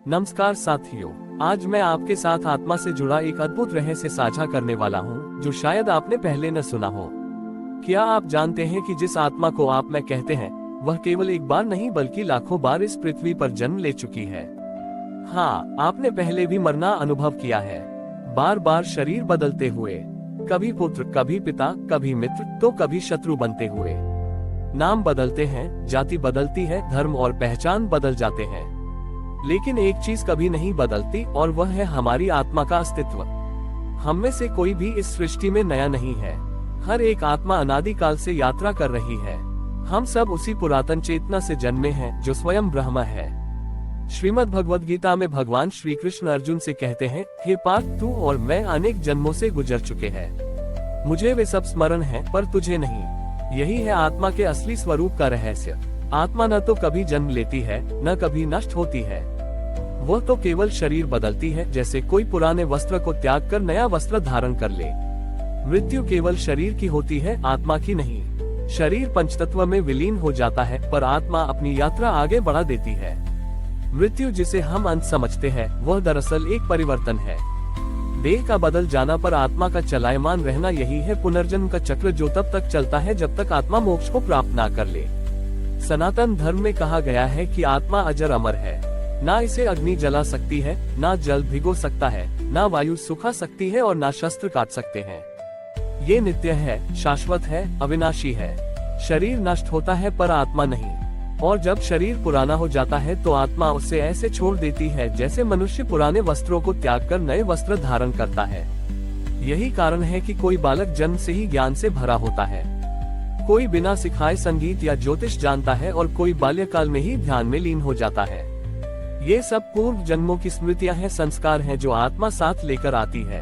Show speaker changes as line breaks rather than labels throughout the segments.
नमस्कार साथियों, आज मैं आपके साथ आत्मा से जुड़ा एक अद्भुत रहस्य साझा करने वाला हूँ जो शायद आपने पहले न सुना हो। क्या आप जानते हैं कि जिस आत्मा को आप मैं कहते हैं, वह केवल एक बार नहीं बल्कि लाखों बार इस पृथ्वी पर जन्म ले चुकी है। हाँ, आपने पहले भी मरना अनुभव किया है, बार बार शरीर बदलते हुए, कभी पुत्र, कभी पिता, कभी मित्र, तो कभी शत्रु बनते हुए। नाम बदलते हैं, जाति बदलती है, धर्म और पहचान बदल जाते हैं, लेकिन एक चीज कभी नहीं बदलती और वह है हमारी आत्मा का अस्तित्व। हम में से कोई भी इस सृष्टि में नया नहीं है। हर एक आत्मा अनादिकाल से यात्रा कर रही है। हम सब उसी पुरातन चेतना से जन्मे हैं जो स्वयं ब्रह्म है। श्रीमद् भगवद गीता में भगवान श्री कृष्ण अर्जुन से कहते हैं, हे पार्थ, तू और मैं अनेक जन्मों से गुजर चुके हैं। मुझे वे सब स्मरण है, पर तुझे नहीं। यही है आत्मा के असली स्वरूप का रहस्य। आत्मा न तो कभी जन्म लेती है, न कभी नष्ट होती है। वह तो केवल शरीर बदलती है, जैसे कोई पुराने वस्त्र को त्याग कर नया वस्त्र धारण कर ले। मृत्यु केवल शरीर की होती है, आत्मा की नहीं। शरीर पंचतत्व में विलीन हो जाता है, पर आत्मा अपनी यात्रा आगे बढ़ा देती है। मृत्यु जिसे हम अंत समझते हैं, वह दरअसल एक परिवर्तन है। देह का बदल जाना पर आत्मा का चलायमान रहना, यही है पुनर्जन्म का चक्र, जो तब तक चलता है जब तक आत्मा मोक्ष को प्राप्त ना कर ले। सनातन धर्म में कहा गया है कि आत्मा अजर अमर है। ना इसे अग्नि जला सकती है, ना जल भिगो सकता है, ना वायु सुखा सकती है और ना शस्त्र काट सकते हैं। ये नित्य है, शाश्वत है, अविनाशी है। शरीर नष्ट होता है पर आत्मा नहीं। और जब शरीर पुराना हो जाता है तो आत्मा उसे ऐसे छोड़ देती है जैसे मनुष्य पुराने वस्त्रों को त्याग कर नए वस्त्र धारण करता है। यही कारण है कि कोई बालक जन्म से ही ज्ञान से भरा होता है, कोई बिना सिखाए संगीत या ज्योतिष जानता है और कोई बाल्यकाल में ही ध्यान में लीन हो जाता है। ये सब पूर्व जन्मों की स्मृतियां हैं, संस्कार हैं जो आत्मा साथ लेकर आती है।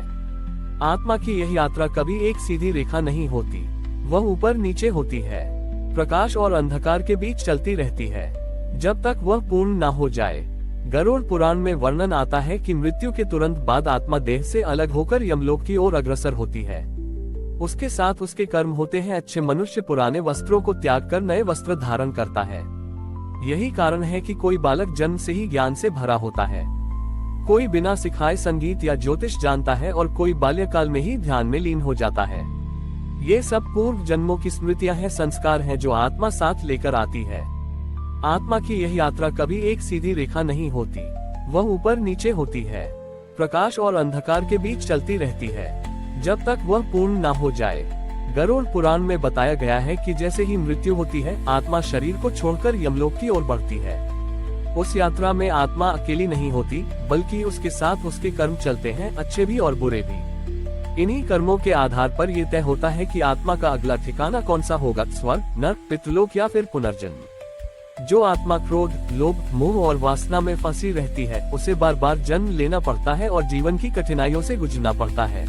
आत्मा की यह यात्रा कभी एक सीधी रेखा नहीं होती, वह ऊपर नीचे होती है, प्रकाश और अंधकार के बीच चलती रहती है, जब तक वह पूर्ण ना हो जाए। गरुड़ पुराण में वर्णन आता है कि मृत्यु के तुरंत बाद आत्मा देह से अलग होकर यमलोक की ओर अग्रसर होती है। उसके साथ उसके कर्म होते हैं अच्छे। मनुष्य पुराने वस्त्रों को त्याग कर नए वस्त्र धारण करता है। यही कारण है कि कोई बालक जन्म से ही ज्ञान से भरा होता है, कोई बिना सिखाए संगीत या ज्योतिष जानता है और कोई बाल्यकाल में ही ध्यान में लीन हो जाता है। ये सब पूर्व जन्मों की स्मृतियां हैं, संस्कार हैं जो आत्मा साथ लेकर आती है। आत्मा की यह यात्रा कभी एक सीधी रेखा नहीं होती, वह ऊपर नीचे होती है, प्रकाश और अंधकार के बीच चलती रहती है, जब तक वह पूर्ण ना हो जाए। गरुड़ पुराण में बताया गया है कि जैसे ही मृत्यु होती है, आत्मा शरीर को छोड़कर यमलोक की ओर बढ़ती है। उस यात्रा में आत्मा अकेली नहीं होती, बल्कि उसके साथ उसके कर्म चलते हैं, अच्छे भी और बुरे भी। इन्हीं कर्मों के आधार पर यह तय होता है कि आत्मा का अगला ठिकाना कौन सा होगा, स्वर्ग, नरक, पितृलोक या फिर पुनर्जन्म। जो आत्मा क्रोध, लोभ, मोह और वासना में फंसी रहती है, उसे बार बार जन्म लेना पड़ता है और जीवन की कठिनाइयों से गुजरना पड़ता है।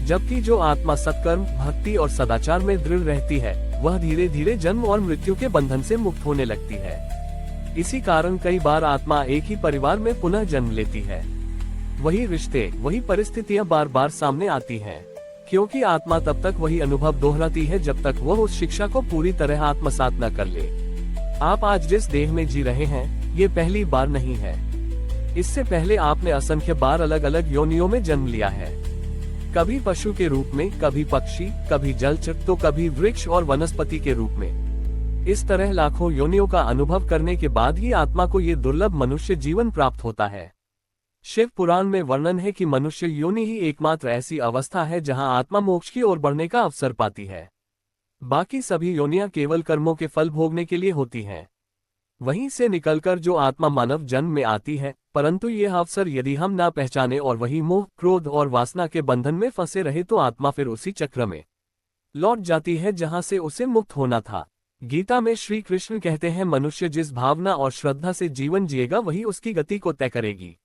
जबकि जो आत्मा सत्कर्म, भक्ति और सदाचार में दृढ़ रहती है, वह धीरे धीरे जन्म और मृत्यु के बंधन से मुक्त होने लगती है। इसी कारण कई बार आत्मा एक ही परिवार में पुनः जन्म लेती है। वही रिश्ते, वही परिस्थितियां बार बार सामने आती हैं, क्योंकि आत्मा तब तक वही अनुभव दोहराती है जब तक वह उस शिक्षा को पूरी तरह आत्मसात न कर ले। आप आज जिस देह में जी रहे हैं, ये पहली बार नहीं है। इससे पहले आपने असंख्य बार अलग अलग योनियों में जन्म लिया है। कभी पशु के रूप में, कभी पक्षी, कभी जलचर, तो कभी वृक्ष और वनस्पति के रूप में। इस तरह लाखों योनियों का अनुभव करने के बाद ही आत्मा को ये दुर्लभ मनुष्य जीवन प्राप्त होता है। शिव पुराण में वर्णन है कि मनुष्य योनि ही एकमात्र ऐसी अवस्था है जहां आत्मा मोक्ष की ओर बढ़ने का अवसर पाती है। बाकी सभी योनियां केवल कर्मों के फल भोगने के लिए होती हैं। वहीं से निकलकर जो आत्मा मानव जन्म में आती है, परंतु यह अवसर यदि हम ना पहचाने और वही मोह, क्रोध और वासना के बंधन में फंसे रहे, तो आत्मा फिर उसी चक्र में लौट जाती है जहां से उसे मुक्त होना था। गीता में श्री कृष्ण कहते हैं, मनुष्य जिस भावना और श्रद्धा से जीवन जिएगा, वही उसकी गति को तय करेगी।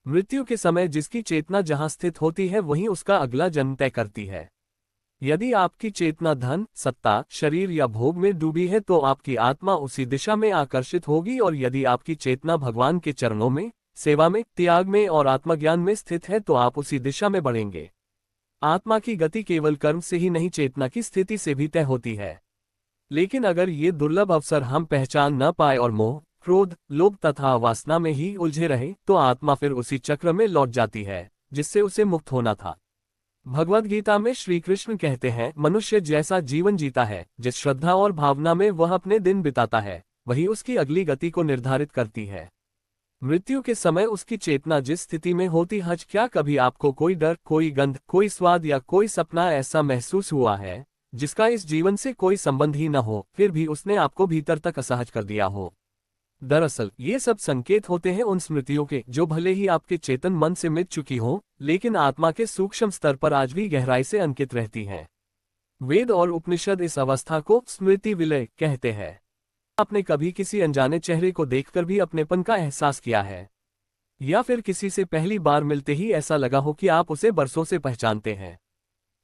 मृत्यु के समय जिसकी चेतना जहां स्थित होती है, वही उसका अगला जन्म तय करती है। यदि आपकी चेतना धन, सत्ता, शरीर या भोग में डूबी है, तो आपकी आत्मा उसी दिशा में आकर्षित होगी, और यदि आपकी चेतना भगवान के चरणों में, सेवा में, त्याग में और आत्मज्ञान में स्थित है, तो आप उसी दिशा में बढ़ेंगे। आत्मा की गति केवल कर्म से ही नहीं, चेतना की स्थिति से भी तय होती है। लेकिन अगर ये दुर्लभ अवसर हम पहचान न पाए और मोह, क्रोध, लोभ तथा वासना में ही उलझे रहे तो आत्मा फिर उसी चक्र में लौट जाती है जिससे उसे मुक्त होना था। भगवद गीता में श्री कृष्ण कहते हैं, मनुष्य जैसा जीवन जीता है, जिस श्रद्धा और भावना में वह अपने दिन बिताता है, वही उसकी अगली गति को निर्धारित करती है। मृत्यु के समय उसकी चेतना जिस स्थिति में होती है, क्या कभी आपको कोई डर, कोई गंध, कोई स्वाद या कोई सपना ऐसा महसूस हुआ है जिसका इस जीवन से कोई संबंध ही न हो, फिर भी उसने आपको भीतर तक असहज कर दिया हो? दरअसल ये सब संकेत होते हैं उन स्मृतियों के जो भले ही आपके चेतन मन से मिट चुकी हो, लेकिन आत्मा के सूक्ष्म स्तर पर आज भी गहराई से अंकित रहती हैं। वेद और उपनिषद इस अवस्था को स्मृति विलय कहते हैं। आपने कभी किसी अनजाने चेहरे को देखकर भी अपनेपन का एहसास किया है, या फिर किसी से पहली बार मिलते ही ऐसा लगा हो कि आप उसे बरसों से पहचानते हैं?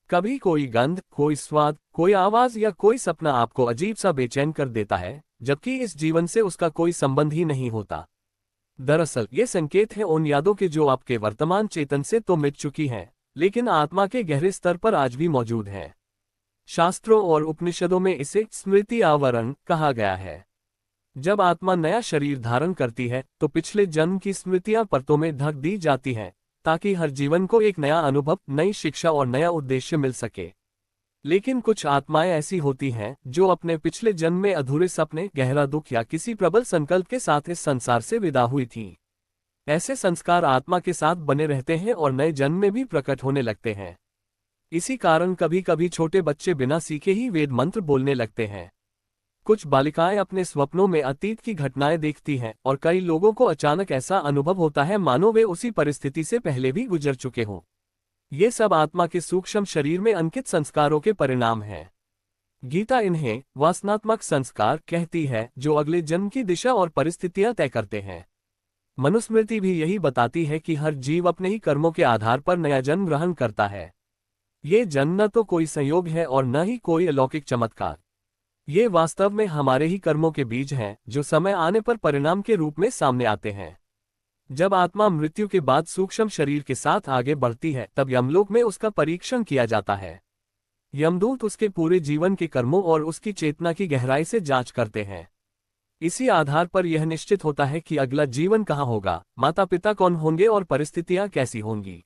कभी कोई गंध, कोई स्वाद, कोई आवाज या कोई सपना आपको अजीब सा बेचैन कर देता है, जबकि इस जीवन से उसका कोई संबंध ही नहीं होता। दरअसल ये संकेत हैं उन यादों के जो आपके वर्तमान चेतन से तो मिट चुकी हैं, लेकिन आत्मा के गहरे स्तर पर आज भी मौजूद हैं। शास्त्रों और उपनिषदों में इसे स्मृति आवरण कहा गया है। जब आत्मा नया शरीर धारण करती है तो पिछले जन्म की स्मृतियां परतों में ढक दी जाती हैं, ताकि हर जीवन को एक नया अनुभव, नई शिक्षा और नया उद्देश्य मिल सके। लेकिन कुछ आत्माएं ऐसी होती हैं जो अपने पिछले जन्म में अधूरे सपने, गहरा दुख या किसी प्रबल संकल्प के साथ इस संसार से विदा हुई थीं। ऐसे संस्कार आत्मा के साथ बने रहते हैं और नए जन्म में भी प्रकट होने लगते हैं। इसी कारण कभी कभी छोटे बच्चे बिना सीखे ही वेद मंत्र बोलने लगते हैं। कुछ बालिकाएं अपने स्वप्नों में अतीत की घटनाएं देखती हैं और कई लोगों को अचानक ऐसा अनुभव होता है मानो वे उसी परिस्थिति से पहले भी गुजर चुके हों। ये सब आत्मा के सूक्ष्म शरीर में अंकित संस्कारों के परिणाम हैं। गीता इन्हें वासनात्मक संस्कार कहती है, जो अगले जन्म की दिशा और परिस्थितियां तय करते हैं। मनुस्मृति भी यही बताती है कि हर जीव अपने ही कर्मों के आधार पर नया जन्म ग्रहण करता है। ये जन्म न तो कोई संयोग है और न ही कोई अलौकिक चमत्कार। ये वास्तव में हमारे ही कर्मों के बीज हैं, जो समय आने पर परिणाम के रूप में सामने आते हैं। जब आत्मा मृत्यु के बाद सूक्ष्म शरीर के साथ आगे बढ़ती है, तब यमलोक में उसका परीक्षण किया जाता है। यमदूत उसके पूरे जीवन के कर्मों और उसकी चेतना की गहराई से जांच करते हैं। इसी आधार पर यह निश्चित होता है कि अगला जीवन कहाँ होगा, माता पिता कौन होंगे और परिस्थितियां कैसी होंगी।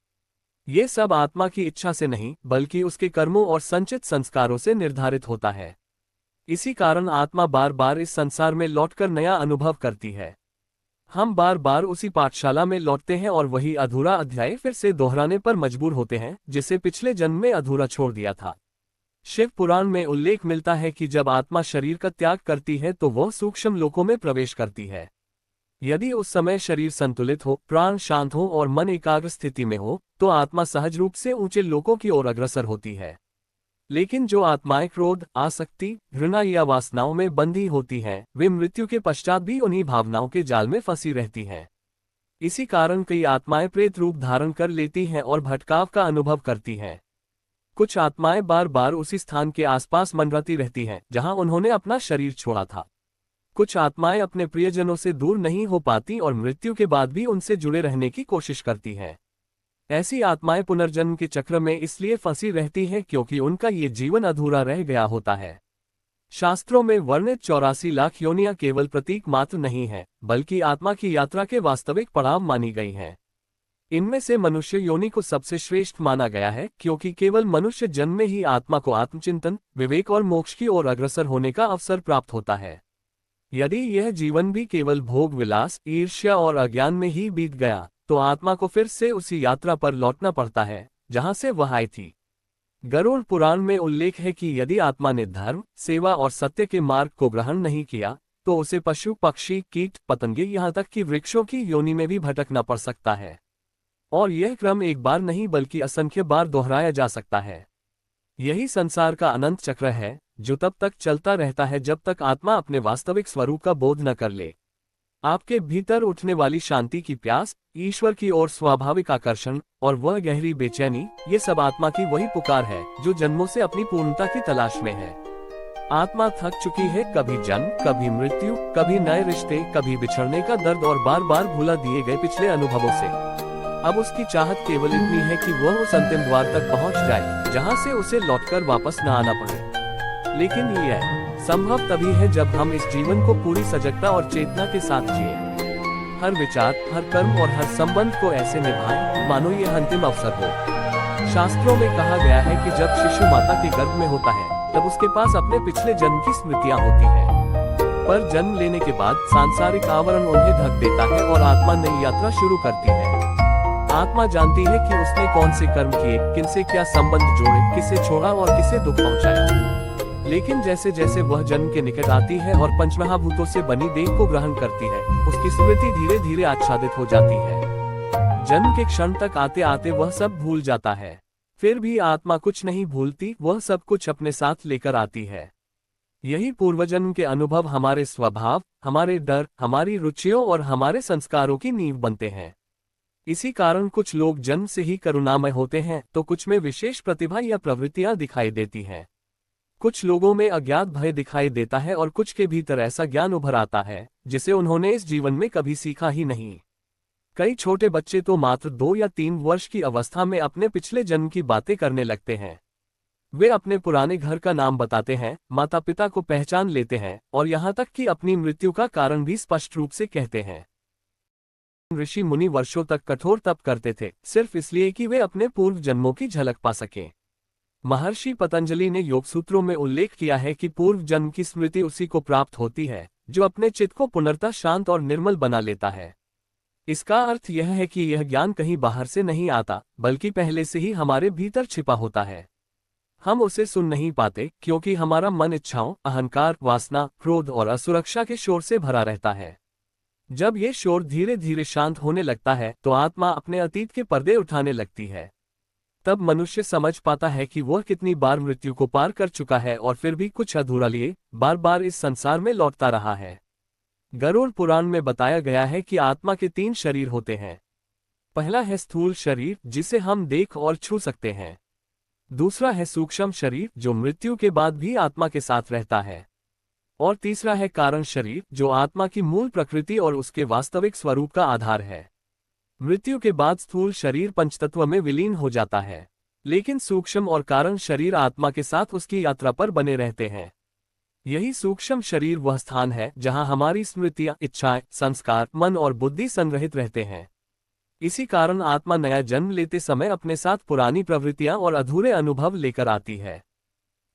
ये सब आत्मा की इच्छा से नहीं, बल्कि उसके कर्मों और संचित संस्कारों से निर्धारित होता है। इसी कारण आत्मा बार बार इस संसार में लौटकर नया अनुभव करती है। हम बार बार उसी पाठशाला में लौटते हैं और वही अधूरा अध्याय फिर से दोहराने पर मजबूर होते हैं, जिसे पिछले जन्म में अधूरा छोड़ दिया था। शिव पुराण में उल्लेख मिलता है कि जब आत्मा शरीर का त्याग करती है तो वह सूक्ष्म लोकों में प्रवेश करती है। यदि उस समय शरीर संतुलित हो, प्राण शांत हो और मन एकाग्र स्थिति में हो, तो आत्मा सहज रूप से ऊंचे लोकों की ओर अग्रसर होती है। लेकिन जो आत्माएं क्रोध, आसक्ति, घृणा या वासनाओं में बंधी होती हैं, वे मृत्यु के पश्चात भी उन्हीं भावनाओं के जाल में फंसी रहती हैं। इसी कारण कई आत्माएं प्रेत रूप धारण कर लेती हैं और भटकाव का अनुभव करती हैं। कुछ आत्माएं बार बार उसी स्थान के आसपास मंडराती रहती हैं जहां उन्होंने अपना शरीर छोड़ा था। कुछ आत्माएं अपने प्रियजनों से दूर नहीं हो पाती और मृत्यु के बाद भी उनसे जुड़े रहने की कोशिश करती हैं। ऐसी आत्माएं पुनर्जन्म के चक्र में इसलिए फंसी रहती हैं क्योंकि उनका ये जीवन अधूरा रह गया होता है। शास्त्रों में वर्णित 84 लाख योनियां केवल प्रतीक मात्र नहीं है, बल्कि आत्मा की यात्रा के वास्तविक पड़ाव मानी गई हैं। इनमें से मनुष्य योनि को सबसे श्रेष्ठ माना गया है, क्योंकि केवल मनुष्य जन्म में ही आत्मा को आत्मचिंतन, विवेक और मोक्ष की ओर अग्रसर होने का अवसर प्राप्त होता है। यदि यह जीवन भी केवल भोग विलास, ईर्ष्या और अज्ञान में ही बीत गया, तो आत्मा को फिर से उसी यात्रा पर लौटना पड़ता है जहां से वह आई थी। गरुड़ पुराण में उल्लेख है कि यदि आत्मा ने धर्म, सेवा और सत्य के मार्ग को ग्रहण नहीं किया, तो उसे पशु, पक्षी, कीट, पतंगे, यहाँ तक कि वृक्षों की योनि में भी भटकना पड़ सकता है। और यह क्रम एक बार नहीं बल्कि असंख्य बार दोहराया जा सकता है। यही संसार का अनंत चक्र है, जो तब तक चलता रहता है जब तक आत्मा अपने वास्तविक स्वरूप का बोध न कर ले। आपके भीतर उठने वाली शांति की प्यास, ईश्वर की ओर स्वाभाविक आकर्षण और वह गहरी बेचैनी, ये सब आत्मा की वही पुकार है जो जन्मों से अपनी पूर्णता की तलाश में है। आत्मा थक चुकी है, कभी जन्म, कभी मृत्यु, कभी नए रिश्ते, कभी बिछड़ने का दर्द और बार बार भुला दिए गए पिछले अनुभवों से। अब उसकी चाहत केवल इतनी है कि वह उस अंतिम द्वार तक पहुंच जाए जहां से उसे लौटकर वापस न आना पड़े। लेकिन यह संभव तभी है जब हम इस जीवन को पूरी सजगता और चेतना के साथ जिए। हर विचार, हर कर्म और हर संबंध को ऐसे निभाएं मानो ये अंतिम अवसर हो। शास्त्रों में कहा गया है कि जब शिशु माता के गर्भ में होता है तब उसके पास अपने पिछले जन्म की स्मृतियां होती हैं। पर जन्म लेने के बाद सांसारिक आवरण उन्हें ढक देता है और आत्मा नई यात्रा शुरू करती है। आत्मा जानती है कि उसने कौन से कर्म किए, किनसे क्या संबंध जोड़े, किसे छोड़ा और किसे दुख पहुंचाया। लेकिन जैसे जैसे वह जन्म के निकट आती है और पंचमहाभूतों से बनी देह को ग्रहण करती है, उसकी स्मृति धीरे धीरे आच्छादित हो जाती है। जन्म के क्षण तक आते आते वह सब भूल जाता है। फिर भी आत्मा कुछ नहीं भूलती, वह सब कुछ अपने साथ लेकर आती है। यही पूर्वजन्म के अनुभव हमारे स्वभाव, हमारे डर, हमारी रुचियों और हमारे संस्कारों की नींव बनते हैं। इसी कारण कुछ लोग जन्म से ही करुणामय होते हैं तो कुछ में विशेष प्रतिभा या प्रवृत्तियां दिखाई देती हैं। कुछ लोगों में अज्ञात भय दिखाई देता है और कुछ के भीतर ऐसा ज्ञान उभर आता है जिसे उन्होंने इस जीवन में कभी सीखा ही नहीं। कई छोटे बच्चे तो मात्र 2 या 3 वर्ष की अवस्था में अपने पिछले जन्म की बातें करने लगते हैं। वे अपने पुराने घर का नाम बताते हैं, माता पिता को पहचान लेते हैं और यहाँ तक कि अपनी मृत्यु का कारण भी स्पष्ट रूप से कहते हैं। ऋषि मुनि वर्षों तक कठोर तप करते थे, सिर्फ इसलिए कि वे अपने पूर्व जन्मों की झलक पा सकें। महर्षि पतंजलि ने योग सूत्रों में उल्लेख किया है कि पूर्व जन्म की स्मृति उसी को प्राप्त होती है जो अपने चित्त को पुनर्तः शांत और निर्मल बना लेता है। इसका अर्थ यह है कि यह ज्ञान कहीं बाहर से नहीं आता, बल्कि पहले से ही हमारे भीतर छिपा होता है। हम उसे सुन नहीं पाते क्योंकि हमारा मन इच्छाओं, अहंकार, वासना, क्रोध और असुरक्षा के शोर से भरा रहता है। जब ये शोर धीरे धीरे शांत होने लगता है तो आत्मा अपने अतीत के पर्दे उठाने लगती है। तब मनुष्य समझ पाता है कि वह कितनी बार मृत्यु को पार कर चुका है और फिर भी कुछ अधूरा लिए बार बार इस संसार में लौटता रहा है। गरुड़ पुराण में बताया गया है कि आत्मा के 3 शरीर होते हैं। पहला है स्थूल शरीर, जिसे हम देख और छू सकते हैं। दूसरा है सूक्ष्म शरीर, जो मृत्यु के बाद भी आत्मा के साथ रहता है। और तीसरा है कारण शरीर, जो आत्मा की मूल प्रकृति और उसके वास्तविक स्वरूप का आधार है। मृत्यु के बाद स्थूल शरीर पंचतत्व में विलीन हो जाता है, लेकिन सूक्ष्म और कारण शरीर आत्मा के साथ उसकी यात्रा पर बने रहते हैं। यही सूक्ष्म शरीर वह स्थान है जहां हमारी स्मृतियां, इच्छाएं, संस्कार, मन और बुद्धि संग्रहित रहते हैं। इसी कारण आत्मा नया जन्म लेते समय अपने साथ पुरानी प्रवृत्तियां और अधूरे अनुभव लेकर आती है।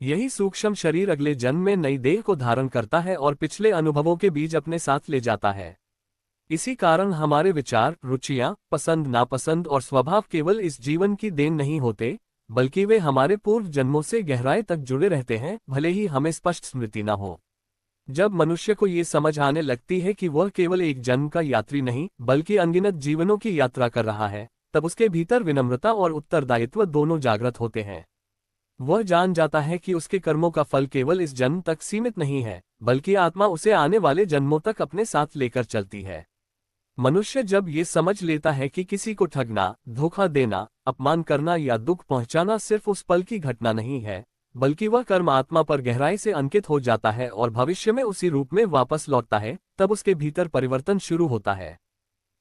यही सूक्ष्म शरीर अगले जन्म में नई देह को धारण करता है और पिछले अनुभवों के बीज अपने साथ ले जाता है। इसी कारण हमारे विचार, रुचियां, पसंद नापसंद और स्वभाव केवल इस जीवन की देन नहीं होते, बल्कि वे हमारे पूर्व जन्मों से गहराई तक जुड़े रहते हैं, भले ही हमें स्पष्ट स्मृति न हो। जब मनुष्य को ये समझ आने लगती है कि वह केवल एक जन्म का यात्री नहीं बल्कि अनगिनत जीवनों की यात्रा कर रहा है, तब उसके भीतर विनम्रता और उत्तरदायित्व दोनों जागृत होते हैं। वह जान जाता है कि उसके कर्मों का फल केवल इस जन्म तक सीमित नहीं है, बल्कि आत्मा उसे आने वाले जन्मों तक अपने साथ लेकर चलती है। मनुष्य जब ये समझ लेता है कि किसी को ठगना, धोखा देना, अपमान करना या दुख पहुंचाना सिर्फ उस पल की घटना नहीं है, बल्कि वह कर्म आत्मा पर गहराई से अंकित हो जाता है और भविष्य में उसी रूप में वापस लौटता है, तब उसके भीतर परिवर्तन शुरू होता है।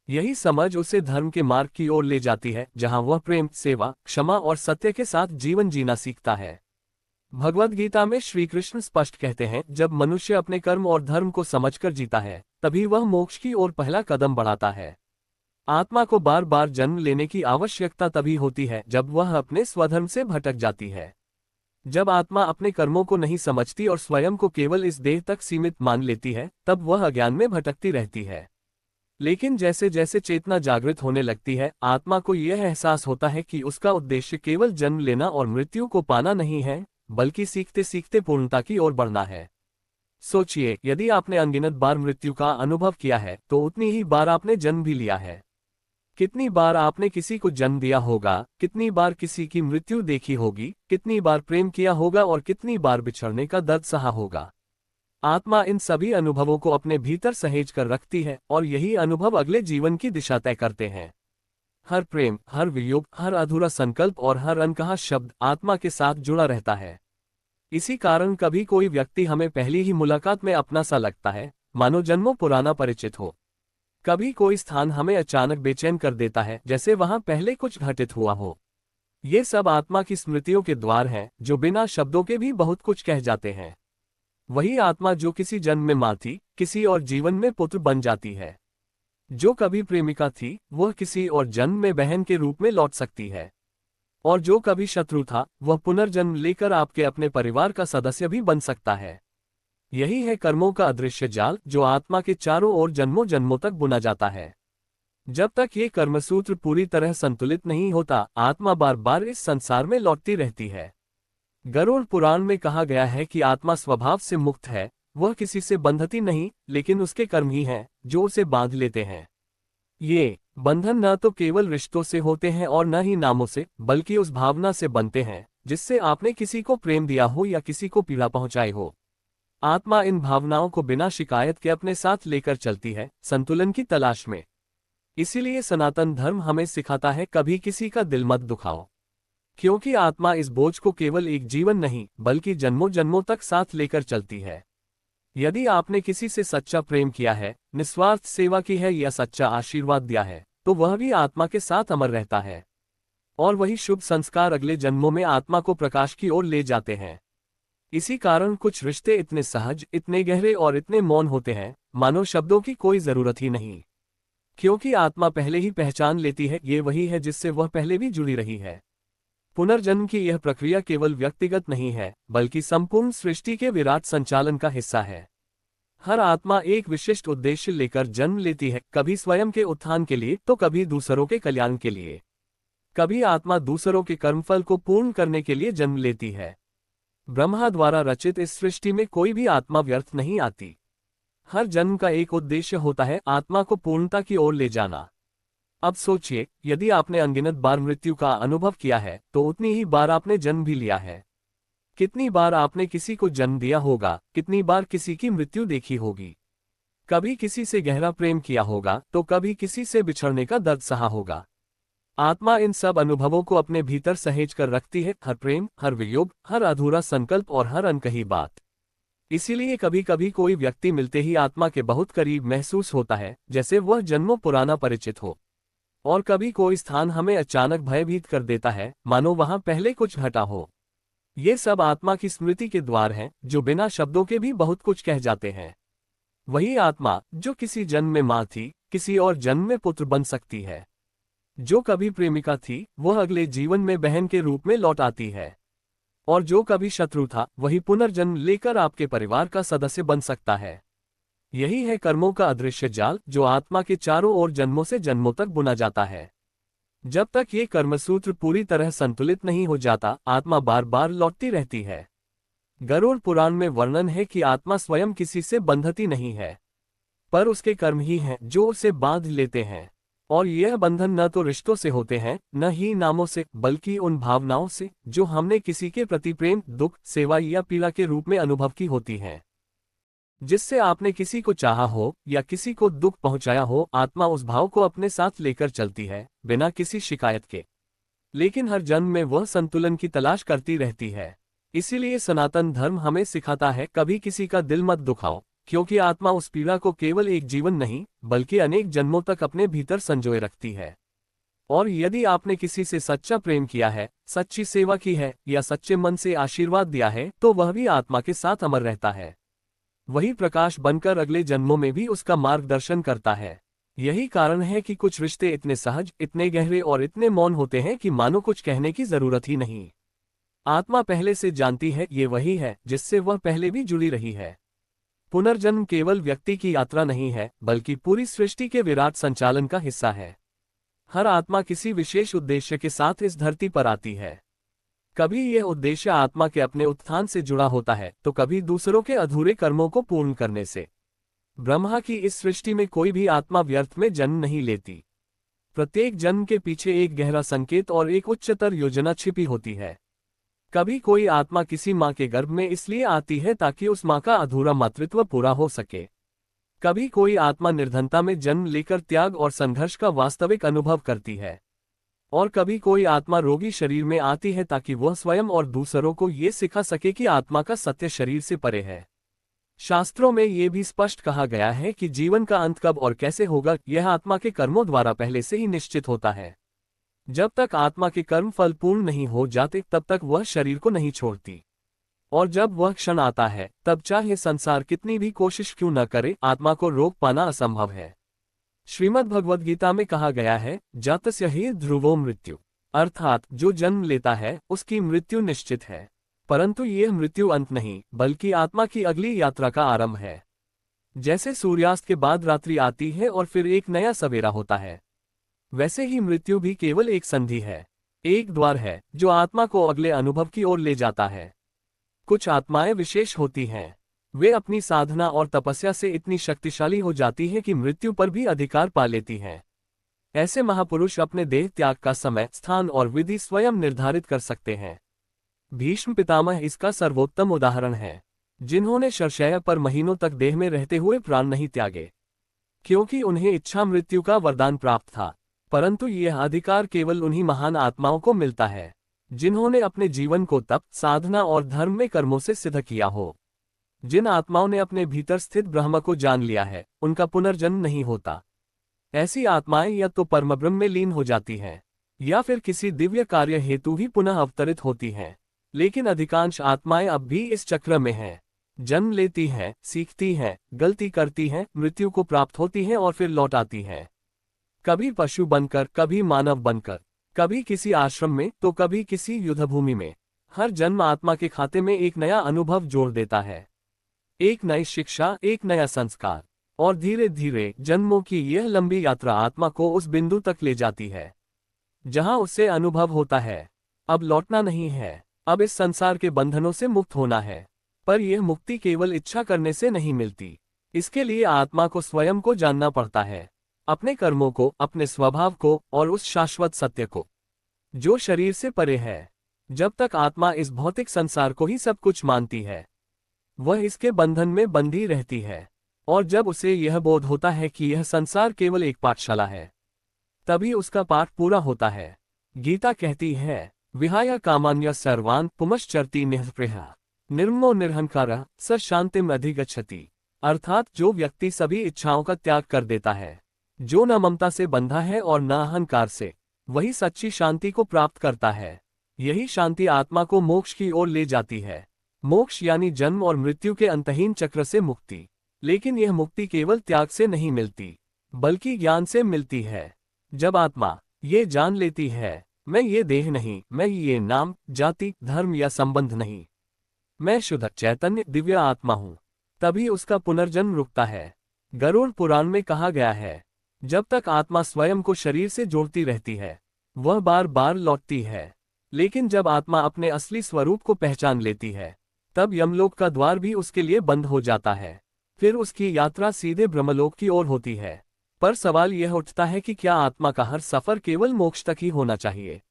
यही समझ उसे धर्म के मार्ग की ओर ले जाती है, जहां वह प्रेम, सेवा, क्षमा और सत्य के साथ जीवन जीना सीखता है। भगवद गीता में श्री कृष्ण स्पष्ट कहते हैं, जब मनुष्य अपने कर्म और धर्म को समझकर जीता है, तभी वह मोक्ष की ओर पहला कदम बढ़ाता है। आत्मा को बार बार जन्म लेने की आवश्यकता तभी होती है जब वह अपने स्वधर्म से भटक जाती है। जब आत्मा अपने कर्मों को नहीं समझती और स्वयं को केवल इस देह तक सीमित मान लेती है, तब वह अज्ञान में भटकती रहती है। लेकिन जैसे जैसे चेतना जागृत होने लगती है, आत्मा को यह एहसास होता है कि उसका उद्देश्य केवल जन्म लेना और मृत्यु को पाना नहीं है, बल्कि सीखते सीखते पूर्णता की ओर बढ़ना है। सोचिए, यदि आपने अनगिनत बार मृत्यु का अनुभव किया है, तो उतनी ही बार आपने जन्म भी लिया है। कितनी बार आपने किसी को जन्म दिया होगा, कितनी बार किसी की मृत्यु देखी होगी, कितनी बार प्रेम किया होगा और कितनी बार बिछड़ने का दर्द सहा होगा। आत्मा इन सभी अनुभवों को अपने भीतर सहेज कर रखती है और यही अनुभव अगले जीवन की दिशा तय करते हैं। हर प्रेम, हर वियोग, हर अधूरा संकल्प और हर अनकहा शब्द आत्मा के साथ जुड़ा रहता है। इसी कारण कभी कोई व्यक्ति हमें पहली ही मुलाकात में अपना सा लगता है, मानो जन्मों पुराना परिचित हो। कभी कोई स्थान हमें अचानक बेचैन कर देता है, जैसे वहां पहले कुछ घटित हुआ हो। ये सब आत्मा की स्मृतियों के द्वार हैं, जो बिना शब्दों के भी बहुत कुछ कह जाते हैं। वही आत्मा जो किसी जन्म में माँ थी, किसी और जीवन में पुत्र बन जाती है। जो कभी प्रेमिका थी, वह किसी और जन्म में बहन के रूप में लौट सकती है। और जो कभी शत्रु था, वह पुनर्जन्म लेकर आपके अपने परिवार का सदस्य भी बन सकता है। यही है कर्मों का अदृश्य जाल, जो आत्मा के चारों ओर जन्मों जन्मों तक बुना जाता है। जब तक ये कर्मसूत्र पूरी तरह संतुलित नहीं होता, आत्मा बार बार इस संसार में लौटती रहती है। गरुड़ पुराण में कहा गया है कि आत्मा स्वभाव से मुक्त है, वह किसी से बंधती नहीं, लेकिन उसके कर्म ही हैं जो उसे बांध लेते हैं। ये बंधन न तो केवल रिश्तों से होते हैं और न ही नामों से, बल्कि उस भावना से बनते हैं जिससे आपने किसी को प्रेम दिया हो या किसी को पीड़ा पहुंचाई हो। आत्मा इन भावनाओं को बिना शिकायत के अपने साथ लेकर चलती है, संतुलन की तलाश में। इसीलिए सनातन धर्म हमें सिखाता है, कभी किसी का दिल मत दुखाओ, क्योंकि आत्मा इस बोझ को केवल एक जीवन नहीं, बल्कि जन्मों जन्मों तक साथ लेकर चलती है। यदि आपने किसी से सच्चा प्रेम किया है, निस्वार्थ सेवा की है या सच्चा आशीर्वाद दिया है, तो वह भी आत्मा के साथ अमर रहता है। और वही शुभ संस्कार अगले जन्मों में आत्मा को प्रकाश की ओर ले जाते हैं। इसी कारण कुछ रिश्ते इतने सहज, इतने गहरे और इतने मौन होते हैं, मानो शब्दों की कोई जरूरत ही नहीं। क्योंकि आत्मा पहले ही पहचान लेती है, ये वही है जिससे वह पहले भी जुड़ी रही है। पुनर्जन्म की यह प्रक्रिया केवल व्यक्तिगत नहीं है, बल्कि संपूर्ण सृष्टि के विराट संचालन का हिस्सा है। हर आत्मा एक विशिष्ट उद्देश्य लेकर जन्म लेती है, कभी स्वयं के उत्थान के लिए, तो कभी दूसरों के कल्याण के लिए। कभी आत्मा दूसरों के कर्मफल को पूर्ण करने के लिए जन्म लेती है। ब्रह्मा द्वारा रचित इस सृष्टि में कोई भी आत्मा व्यर्थ नहीं आती। हर जन्म का एक उद्देश्य होता है, आत्मा को पूर्णता की ओर ले जाना। अब सोचिए, यदि आपने अनगिनत बार मृत्यु का अनुभव किया है, तो उतनी ही बार आपने जन्म भी लिया है। कितनी बार आपने किसी को जन्म दिया होगा, कितनी बार किसी की मृत्यु देखी होगी। कभी किसी से गहरा प्रेम किया होगा, तो कभी किसी से बिछड़ने का दर्द सहा होगा। आत्मा इन सब अनुभवों को अपने भीतर सहेज कर रखती है, हर प्रेम, हर वियोग, हर अधूरा संकल्प और हर अनकही बात। इसीलिए कभी कभी कोई व्यक्ति मिलते ही आत्मा के बहुत करीब महसूस होता है, जैसे वह जन्मों पुराना परिचित हो। और कभी कोई स्थान हमें अचानक भयभीत कर देता है, मानो वहां पहले कुछ घटा हो। ये सब आत्मा की स्मृति के द्वार हैं, जो बिना शब्दों के भी बहुत कुछ कह जाते हैं। वही आत्मा जो किसी जन्म में माँ थी, किसी और जन्म में पुत्र बन सकती है। जो कभी प्रेमिका थी, वह अगले जीवन में बहन के रूप में लौट आती है। और जो कभी शत्रु था, वही पुनर्जन्म लेकर आपके परिवार का सदस्य बन सकता है। यही है कर्मों का अदृश्य जाल, जो आत्मा के चारों ओर जन्मों से जन्मों तक बुना जाता है। जब तक ये कर्मसूत्र पूरी तरह संतुलित नहीं हो जाता, आत्मा बार बार लौटती रहती है। गरुड़ पुराण में वर्णन है कि आत्मा स्वयं किसी से बंधती नहीं है, पर उसके कर्म ही हैं जो उसे बांध लेते हैं। और यह बंधन न तो रिश्तों से होते हैं, न ही नामों से, बल्कि उन भावनाओं से जो हमने किसी के प्रति प्रेम, दुख, सेवा या पीड़ा के रूप में अनुभव की होती हैं। जिससे आपने किसी को चाहा हो या किसी को दुख पहुंचाया हो, आत्मा उस भाव को अपने साथ लेकर चलती है, बिना किसी शिकायत के। लेकिन हर जन्म में वह संतुलन की तलाश करती रहती है। इसीलिए सनातन धर्म हमें सिखाता है, कभी किसी का दिल मत दुखाओ, क्योंकि आत्मा उस पीड़ा को केवल एक जीवन नहीं, बल्कि अनेक जन्मों तक अपने भीतर संजोए रखती है। और यदि आपने किसी से सच्चा प्रेम किया है, सच्ची सेवा की है या सच्चे मन से आशीर्वाद दिया है, तो वह भी आत्मा के साथ अमर रहता है। वही प्रकाश बनकर अगले जन्मों में भी उसका मार्गदर्शन करता है। यही कारण है कि कुछ रिश्ते इतने सहज, इतने गहरे और इतने मौन होते हैं कि मानो कुछ कहने की जरूरत ही नहीं। आत्मा पहले से जानती है, ये वही है जिससे वह पहले भी जुड़ी रही है। पुनर्जन्म केवल व्यक्ति की यात्रा नहीं है, बल्कि पूरी सृष्टि के विराट संचालन का हिस्सा है। हर आत्मा किसी विशेष उद्देश्य के साथ इस धरती पर आती है। कभी यह उद्देश्य आत्मा के अपने उत्थान से जुड़ा होता है, तो कभी दूसरों के अधूरे कर्मों को पूर्ण करने से। ब्रह्मा की इस सृष्टि में कोई भी आत्मा व्यर्थ में जन्म नहीं लेती। प्रत्येक जन्म के पीछे एक गहरा संकेत और एक उच्चतर योजना छिपी होती है। कभी कोई आत्मा किसी माँ के गर्भ में इसलिए आती है ताकि उस माँ का अधूरा मातृत्व पूरा हो सके। कभी कोई आत्मा निर्धनता में जन्म लेकर त्याग और संघर्ष का वास्तविक अनुभव करती है। और कभी कोई आत्मा रोगी शरीर में आती है ताकि वह स्वयं और दूसरों को ये सिखा सके कि आत्मा का सत्य शरीर से परे है। शास्त्रों में ये भी स्पष्ट कहा गया है कि जीवन का अंत कब और कैसे होगा, यह आत्मा के कर्मों द्वारा पहले से ही निश्चित होता है। जब तक आत्मा के कर्म फल पूर्ण नहीं हो जाते, तब तक वह शरीर को नहीं छोड़ती। और जब वह क्षण आता है तब चाहे संसार कितनी भी कोशिश क्यों न करे, आत्मा को रोक पाना असंभव है। श्रीमद् भगवद गीता में कहा गया है, जातस्य हि ध्रुवो मृत्यु, अर्थात जो जन्म लेता है उसकी मृत्यु निश्चित है। परंतु यह मृत्यु अंत नहीं, बल्कि आत्मा की अगली यात्रा का आरंभ है। जैसे सूर्यास्त के बाद रात्रि आती है और फिर एक नया सवेरा होता है, वैसे ही मृत्यु भी केवल एक संधि है, एक द्वार है जो आत्मा को अगले अनुभव की ओर ले जाता है। कुछ आत्माएं विशेष होती हैं, वे अपनी साधना और तपस्या से इतनी शक्तिशाली हो जाती हैं कि मृत्यु पर भी अधिकार पा लेती हैं। ऐसे महापुरुष अपने देह त्याग का समय, स्थान और विधि स्वयं निर्धारित कर सकते हैं। भीष्म पितामह इसका सर्वोत्तम उदाहरण है, जिन्होंने शरशय्या पर महीनों तक देह में रहते हुए प्राण नहीं त्यागे, क्योंकि उन्हें इच्छा मृत्यु का वरदान प्राप्त था। परंतु यह अधिकार केवल उन्हीं महान आत्माओं को मिलता है जिन्होंने अपने जीवन को तप, साधना और धर्म में कर्मों से सिद्ध किया हो। जिन आत्माओं ने अपने भीतर स्थित ब्रह्म को जान लिया है, उनका पुनर्जन्म नहीं होता। ऐसी आत्माएं या तो परमब्रह्म में लीन हो जाती हैं, या फिर किसी दिव्य कार्य हेतु ही पुनः अवतरित होती हैं। लेकिन अधिकांश आत्माएं अब भी इस चक्र में हैं, जन्म लेती हैं, सीखती हैं, गलती करती हैं, मृत्यु को प्राप्त होती हैं और फिर लौट आती हैं। कभी पशु बनकर, कभी मानव बनकर, कभी किसी आश्रम में तो कभी किसी युद्धभूमि में। हर जन्म आत्मा के खाते में एक नया अनुभव जोड़ देता है, एक नई शिक्षा, एक नया संस्कार, और धीरे धीरे जन्मों की यह लंबी यात्रा आत्मा को उस बिंदु तक ले जाती है जहां उससे अनुभव होता है अब लौटना नहीं है, अब इस संसार के बंधनों से मुक्त होना है। पर यह मुक्ति केवल इच्छा करने से नहीं मिलती, इसके लिए आत्मा को स्वयं को जानना पड़ता है, अपने कर्मों को, अपने स्वभाव को और उस शाश्वत सत्य को जो शरीर से परे है। जब तक आत्मा इस भौतिक संसार को ही सब कुछ मानती है, वह इसके बंधन में बंधी रहती है। और जब उसे यह बोध होता है कि यह संसार केवल एक पाठशाला है, तभी उसका पाठ पूरा होता है। गीता कहती है, विहाय कामान्य सर्वान् पुमश्चरति निःस्पृहः निर्ममो निरहंकारः स शांतिम् अधिगच्छति। अर्थात जो व्यक्ति सभी इच्छाओं का त्याग कर देता है, जो न ममता से बंधा है और न अहंकार से, वही सच्ची शांति को प्राप्त करता है। यही शांति आत्मा को मोक्ष की ओर ले जाती है। मोक्ष यानी जन्म और मृत्यु के अंतहीन चक्र से मुक्ति। लेकिन यह मुक्ति केवल त्याग से नहीं मिलती, बल्कि ज्ञान से मिलती है। जब आत्मा ये जान लेती है, मैं ये देह नहीं, मैं ये नाम, जाति, धर्म या संबंध नहीं, मैं शुद्ध चैतन्य दिव्य आत्मा हूँ, तभी उसका पुनर्जन्म रुकता है। गरुड़ पुराण में कहा गया है, जब तक आत्मा स्वयं को शरीर से जोड़ती रहती है, वह बार बार लौटती है। लेकिन जब आत्मा अपने असली स्वरूप को पहचान लेती है, तब यमलोक का द्वार भी उसके लिए बंद हो जाता है। फिर उसकी यात्रा सीधे ब्रह्मलोक की ओर होती है। पर सवाल यह उठता है कि क्या आत्मा का हर सफर केवल मोक्ष तक ही होना चाहिए?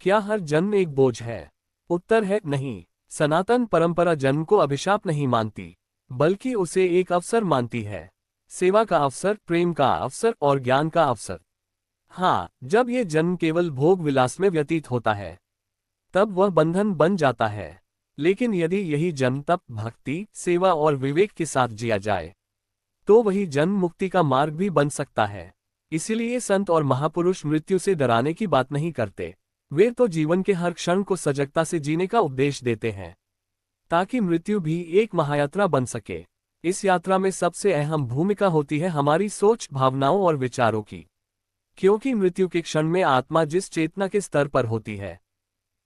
क्या हर जन्म एक बोझ है? उत्तर है नहीं। सनातन परंपरा जन्म को अभिशाप नहीं मानती, बल्कि उसे एक अवसर मानती है। सेवा का अवसर, प्रेम का अवसर और ज्ञान का अवसर। हाँ, जब ये जन्म केवल भोग विलास में व्यतीत होता है, तब वह बंधन बन जाता है। लेकिन यदि यही जन्म तप, भक्ति, सेवा और विवेक के साथ जिया जाए, तो वही जन्म मुक्ति का मार्ग भी बन सकता है। इसीलिए संत और महापुरुष मृत्यु से डराने की बात नहीं करते। वे तो जीवन के हर क्षण को सजगता से जीने का उपदेश देते हैं, ताकि मृत्यु भी एक महायात्रा बन सके। इस यात्रा में सबसे अहम भूमिका होती है हमारी सोच, भावनाओं और विचारों की, क्योंकि मृत्यु के क्षण में आत्मा जिस चेतना के स्तर पर होती है,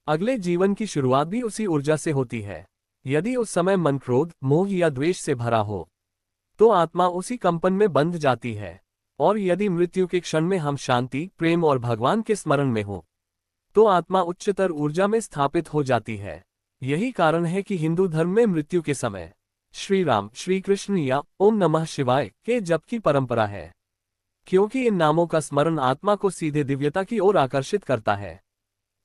अगले जीवन की शुरुआत भी उसी ऊर्जा से होती है। यदि उस समय मन क्रोध, मोह या द्वेष से भरा हो, तो आत्मा उसी कंपन में बंध जाती है। और यदि मृत्यु के क्षण में हम शांति, प्रेम और भगवान के स्मरण में हो, तो आत्मा उच्चतर ऊर्जा में स्थापित हो जाती है। यही कारण है कि हिंदू धर्म में मृत्यु के समय श्री राम, श्री कृष्ण या ओम नमः शिवाय के जप की परंपरा है, क्योंकि इन नामों का स्मरण आत्मा को सीधे दिव्यता की ओर आकर्षित करता है।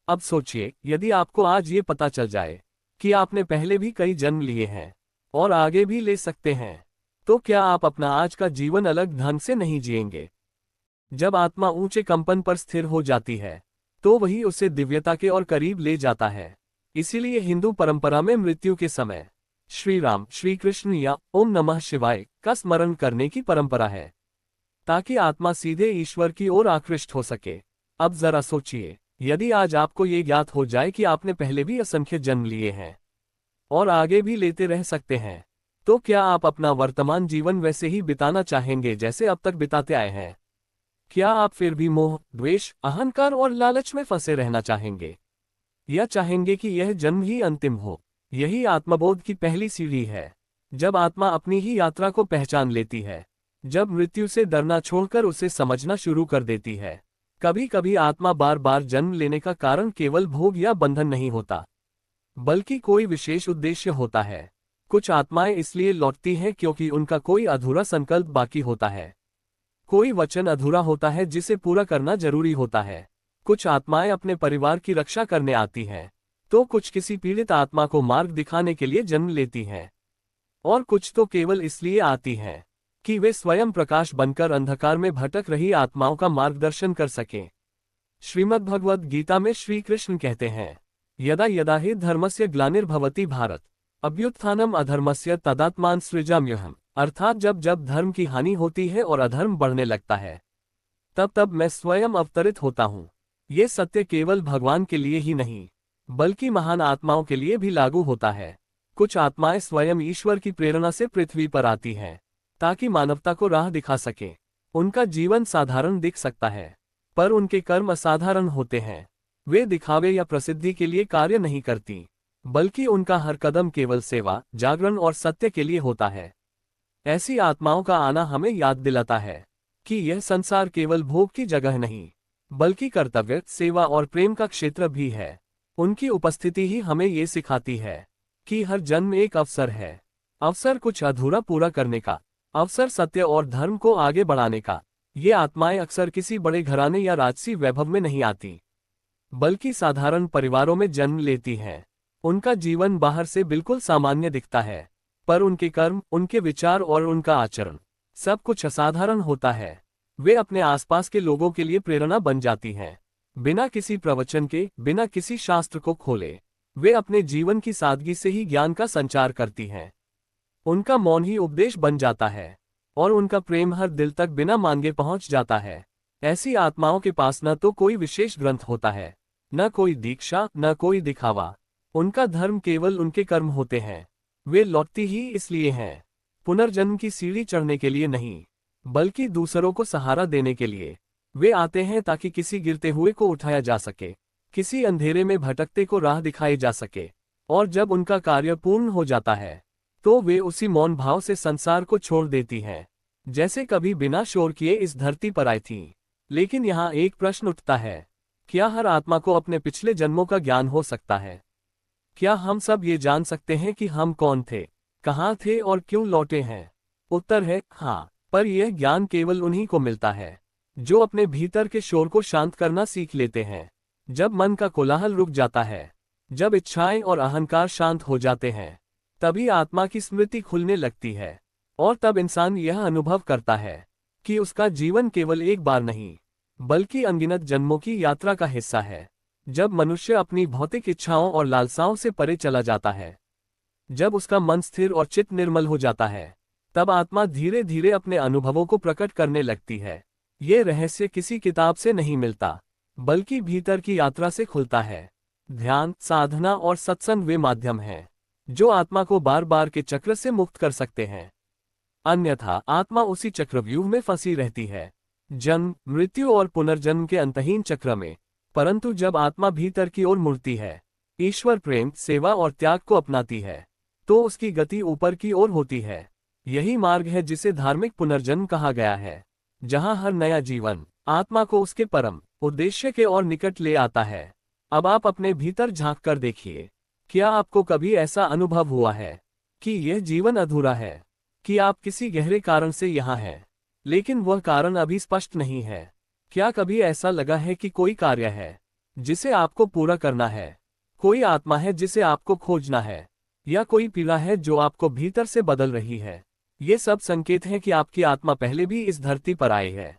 अब सोचिए, यदि आपको आज ये पता चल जाए कि आपने पहले भी कई जन्म लिए हैं और आगे भी ले सकते हैं, तो क्या आप अपना आज का जीवन अलग ढंग से नहीं जिएंगे? जब आत्मा ऊंचे कंपन पर स्थिर हो जाती है, तो वही उसे दिव्यता के और करीब ले जाता है। इसीलिए हिंदू परंपरा में मृत्यु के समय श्री राम, श्री कृष्ण या ओम नमः शिवाय का स्मरण करने की परंपरा है, ताकि आत्मा सीधे ईश्वर की ओर आकृष्ट हो सके। अब जरा सोचिए, यदि आज आपको ये ज्ञात हो जाए कि आपने पहले भी असंख्य जन्म लिए हैं, और आगे भी लेते रह सकते हैं। तो क्या आप अपना वर्तमान जीवन वैसे ही बिताना चाहेंगे जैसे अब तक बिताते आए हैं? क्या आप फिर भी मोह, द्वेष, अहंकार और लालच में फंसे रहना चाहेंगे? या चाहेंगे कि यह जन्म ही अंतिम हो? यही आत्मबोध की पहली सीढ़ी है। जब आत्मा अपनी ही यात्रा को पहचान लेती है, जब मृत्यु से डरना छोड़कर उसे समझना शुरू कर देती है। कभी कभी आत्मा बार बार जन्म लेने का कारण केवल भोग या बंधन नहीं होता, बल्कि कोई विशेष उद्देश्य होता है। कुछ आत्माएं इसलिए लौटती हैं क्योंकि उनका कोई अधूरा संकल्प बाकी होता है, कोई वचन अधूरा होता है जिसे पूरा करना जरूरी होता है। कुछ आत्माएं अपने परिवार की रक्षा करने आती हैं, तो कुछ किसी पीड़ित आत्मा को मार्ग दिखाने के लिए जन्म लेती हैं, और कुछ तो केवल इसलिए आती हैं कि वे स्वयं प्रकाश बनकर अंधकार में भटक रही आत्माओं का मार्गदर्शन कर सकें। श्रीमद्भगवद गीता में श्री कृष्ण कहते हैं, यदा यदा हि धर्मस्य ग्लानिर्भवति भारत अभ्युत्थानम अधर्मस्य तदात्मान सृजाम्यहम्। अर्थात जब जब धर्म की हानि होती है और अधर्म बढ़ने लगता है, तब तब मैं स्वयं अवतरित होता हूँ। ये सत्य केवल भगवान के लिए ही नहीं, बल्कि महान आत्माओं के लिए भी लागू होता है। कुछ आत्माएं स्वयं ईश्वर की प्रेरणा से पृथ्वी पर आती हैं, ताकि मानवता को राह दिखा सके। उनका जीवन साधारण दिख सकता है, पर उनके कर्म असाधारण होते हैं। वे दिखावे या प्रसिद्धि के लिए कार्य नहीं करती, बल्कि उनका हर कदम केवल सेवा, जागरण और सत्य के लिए होता है। ऐसी आत्माओं का आना हमें याद दिलाता है कि यह संसार केवल भोग की जगह नहीं, बल्कि कर्तव्य, सेवा और प्रेम का क्षेत्र भी है। उनकी उपस्थिति ही हमें ये सिखाती है कि हर जन्म एक अवसर है, अवसर कुछ अधूरा पूरा करने का, अवसर सत्य और धर्म को आगे बढ़ाने का। ये आत्माएं अक्सर किसी बड़े घराने या राजसी वैभव में नहीं आती, बल्कि साधारण परिवारों में जन्म लेती हैं। उनका जीवन बाहर से बिल्कुल सामान्य दिखता है, पर उनके कर्म, उनके विचार और उनका आचरण सब कुछ असाधारण होता है। वे अपने आसपास के लोगों के लिए प्रेरणा बन जाती हैं। बिना किसी प्रवचन के, बिना किसी शास्त्र को खोले, वे अपने जीवन की सादगी से ही ज्ञान का संचार करती हैं। उनका मौन ही उपदेश बन जाता है, और उनका प्रेम हर दिल तक बिना मांगे पहुंच जाता है। ऐसी आत्माओं के पास न तो कोई विशेष ग्रंथ होता है, न कोई दीक्षा, न कोई दिखावा। उनका धर्म केवल उनके कर्म होते हैं। वे लौटती ही इसलिए हैं, पुनर्जन्म की सीढ़ी चढ़ने के लिए नहीं, बल्कि दूसरों को सहारा देने के लिए। वे आते हैं ताकि किसी गिरते हुए को उठाया जा सके, किसी अंधेरे में भटकते को राह दिखाई जा सके। और जब उनका कार्य पूर्ण हो जाता है, तो वे उसी मौन भाव से संसार को छोड़ देती हैं, जैसे कभी बिना शोर किए इस धरती पर आई थीं। लेकिन यहाँ एक प्रश्न उठता है, क्या हर आत्मा को अपने पिछले जन्मों का ज्ञान हो सकता है? क्या हम सब ये जान सकते हैं कि हम कौन थे, कहाँ थे और क्यों लौटे हैं? उत्तर है हाँ, पर यह ज्ञान केवल उन्हीं को मिलता है जो अपने भीतर के शोर को शांत करना सीख लेते हैं। जब मन का कोलाहल रुक जाता है, जब इच्छाएं और अहंकार शांत हो जाते हैं, तभी आत्मा की स्मृति खुलने लगती है, और तब इंसान यह अनुभव करता है कि उसका जीवन केवल एक बार नहीं, बल्कि अनगिनत जन्मों की यात्रा का हिस्सा है। जब मनुष्य अपनी भौतिक इच्छाओं और लालसाओं से परे चला जाता है, जब उसका मन स्थिर और चित्त निर्मल हो जाता है, तब आत्मा धीरे धीरे अपने अनुभवों को प्रकट करने लगती है। ये रहस्य किसी किताब से नहीं मिलता, बल्कि भीतर की यात्रा से खुलता है। ध्यान, साधना और सत्संग वे माध्यम हैं जो आत्मा को बार बार के चक्र से मुक्त कर सकते हैं। अन्यथा आत्मा उसी चक्रव्यूह में फंसी रहती है, जन्म, मृत्यु और पुनर्जन्म के अंतहीन चक्र में। परंतु जब आत्मा भीतर की ओर मुड़ती है, ईश्वर प्रेम, सेवा और त्याग को अपनाती है, तो उसकी गति ऊपर की ओर होती है। यही मार्ग है जिसे धार्मिक पुनर्जन्म कहा गया है, जहां हर नया जीवन आत्मा को उसके परम उद्देश्य के और निकट ले आता है। अब आप अपने भीतर झांक कर देखिए, क्या आपको कभी ऐसा अनुभव हुआ है कि यह जीवन अधूरा है, कि आप किसी गहरे कारण से यहाँ हैं, लेकिन वह कारण अभी स्पष्ट नहीं है? क्या कभी ऐसा लगा है कि कोई कार्य है जिसे आपको पूरा करना है, कोई आत्मा है जिसे आपको खोजना है, या कोई पीड़ा है जो आपको भीतर से बदल रही है? ये सब संकेत हैं कि आपकी आत्मा पहले भी इस धरती पर आई है,